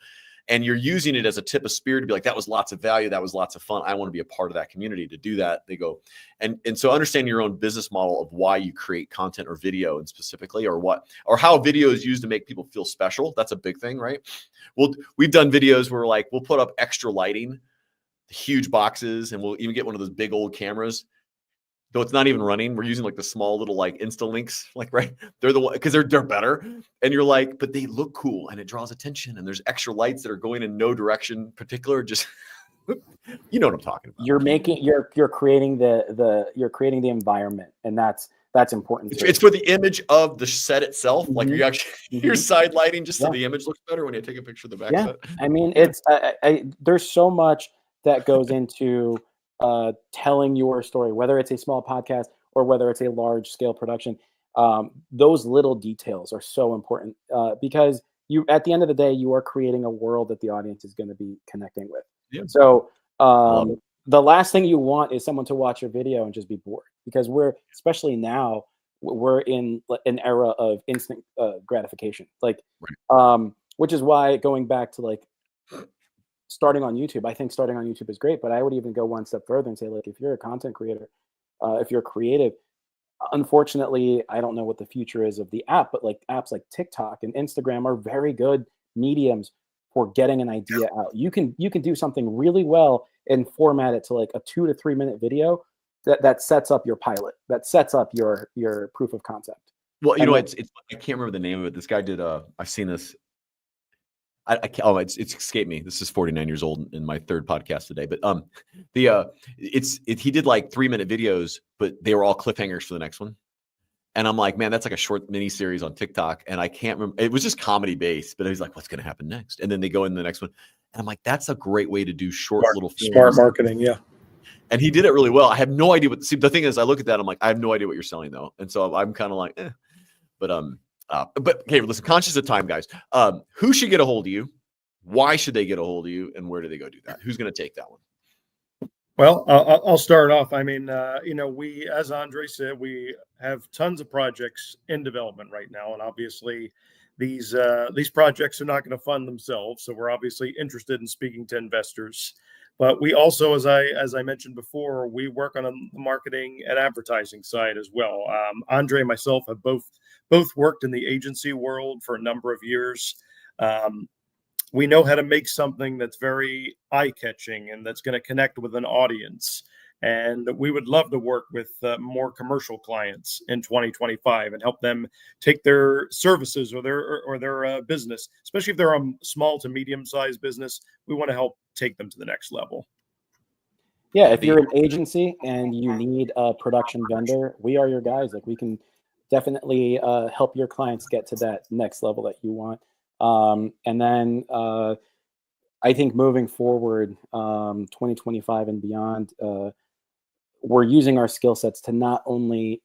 And you're using it as a tip of spear to be like, that was lots of value. That was lots of fun. I want to be a part of that community. To do that, they go. And so understand your own business model of why you create content or video, and specifically, or how video is used to make people feel special. That's a big thing, right? Well, we've done videos where, like, we'll put up extra lighting, huge boxes, and we'll even get one of those big old cameras. Though it's not even running, we're using like the small little like Insta-links, like, right? They're the one, because they're better. And you're like, but they look cool and it draws attention, and there's extra lights that are going in no direction particular. Just you know what I'm talking about. You're creating the environment, and that's important. It's for the image of the set itself. Like, you actually you're side lighting just so the image looks better when you take a picture of the back. Yeah, I mean, it's there's so much that goes into telling your story, whether it's a small podcast or whether it's a large scale production. Those little details are so important because you, at the end of the day, you are creating a world that the audience is going to be connecting with. Yeah. So the last thing you want is someone to watch your video and just be bored, because especially now, we're in an era of instant gratification, like, which is why, going back to like starting on YouTube, I think starting on YouTube is great, but I would even go one step further and say, like, if you're a content creator, if you're creative, unfortunately, I don't know what the future is of the app, but like apps like TikTok and Instagram are very good mediums for getting an idea out. You can do something really well and format it to like a 2 to 3 minute video that sets up your pilot, that sets up your proof of concept. Well, it's I can't remember the name of it. This guy did I've seen this. It's escaped me. This is 49 years old in my third podcast today. But he did like 3-minute videos, but they were all cliffhangers for the next one. And I'm like, man, that's like a short mini series on TikTok. And I can't remember. It was just comedy based, but he's like, what's going to happen next? And then they go in the next one. And I'm like, that's a great way to do short little films. Smart marketing. Yeah. And he did it really well. I have no idea the thing is, I look at that, I'm like, I have no idea what you're selling though. And so I'm kind of like, But okay, listen, conscious of time, guys. Who should get a hold of you? Why should they get a hold of you? And where do they go do that? Who's going to take that one? Well, I'll start off. I mean, we, as Andre said, we have tons of projects in development right now, and obviously, these projects are not going to fund themselves. So we're obviously interested in speaking to investors. But we also, as I mentioned before, we work on the marketing and advertising side as well. Andre and myself have both worked in the agency world for a number of years. We know how to make something that's very eye-catching and that's going to connect with an audience. And we would love to work with more commercial clients in 2025 and help them take their services or their business, especially if they're a small to medium-sized business. We want to help take them to the next level. Yeah, if you're an agency and you need a production vendor, we are your guys. Like, we can definitely help your clients get to that next level that you want. And then I think moving forward, 2025 and beyond, we're using our skill sets to not only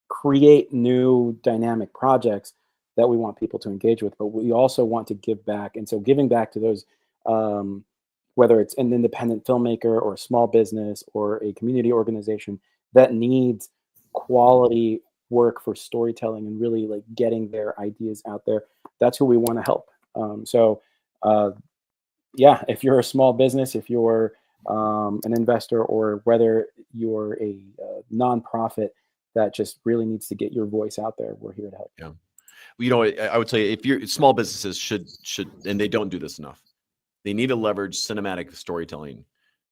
create new dynamic projects that we want people to engage with, but we also want to give back. And so giving back to those, whether it's an independent filmmaker or a small business or a community organization that needs quality work for storytelling and really like getting their ideas out there, that's who we want to help. If you're a small business, if you're an investor, or whether you're a nonprofit that just really needs to get your voice out there, we're here to help. Yeah. I would say if you're small businesses should, and they don't do this enough, they need to leverage cinematic storytelling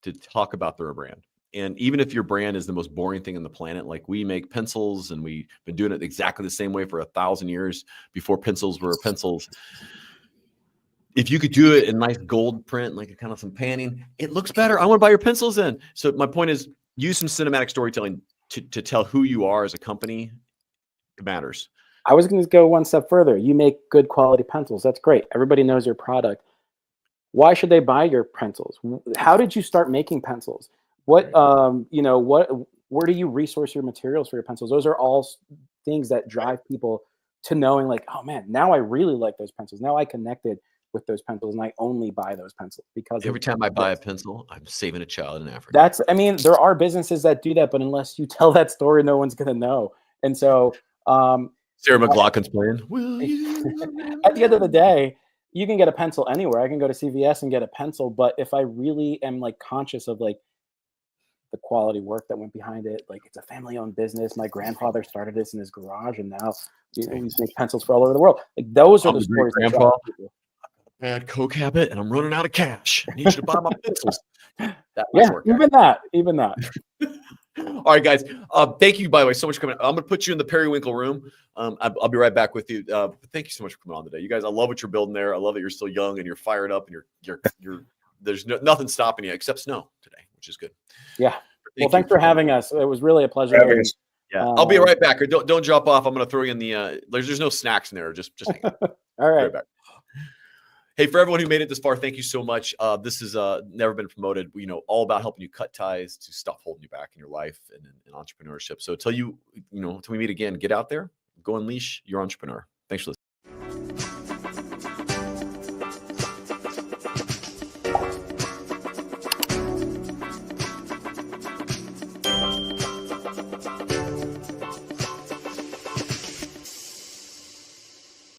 to talk about their brand. And even if your brand is the most boring thing on the planet, like we make pencils and we've been doing it exactly the same way for 1,000 years before pencils were pencils. If you could do it in nice gold print, like kind of some panning, it looks better. I want to buy your pencils then. So my point is, use some cinematic storytelling to tell who you are as a company. It matters. I was going to go one step further. You make good quality pencils. That's great. Everybody knows your product. Why should they buy your pencils? How did you start making pencils? What, where do you resource your materials for your pencils? Those are all things that drive people to knowing like, oh man, now I really like those pencils. Now I connected with those pencils and I only buy those pencils because Every time I buy a pencil, I'm saving a child in Africa. I mean, there are businesses that do that, but unless you tell that story, no one's going to know. And so, Sarah McLachlan's playing. at the end of the day, you can get a pencil anywhere. I can go to CVS and get a pencil, but if I really am like conscious of like the quality work that went behind it, like it's a family-owned business. My grandfather started this in his garage, and now he's making pencils for all over the world. Like those are the stories that drive people. Bad Coke habit, and I'm running out of cash. I need you to buy my pencils. Even that. All right, guys. Thank you, by the way, so much for coming. I'm going to put you in the periwinkle room. I'll be right back with you. Thank you so much for coming on today, you guys. I love what you're building there. I love that you're still young and you're fired up, and you're there's nothing stopping you except snow today, which is good. Yeah. Well, thanks for having us. It was really a pleasure. Yeah, I'll be right back. Or don't drop off. I'm going to throw you in the. There's no snacks in there. Just hang on. All right. Right back. Hey, for everyone who made it this far, thank you so much. This has never been promoted. All about helping you cut ties to stuff holding you back in your life and in entrepreneurship. So until we meet again, get out there, go unleash your entrepreneur. Thanks for listening.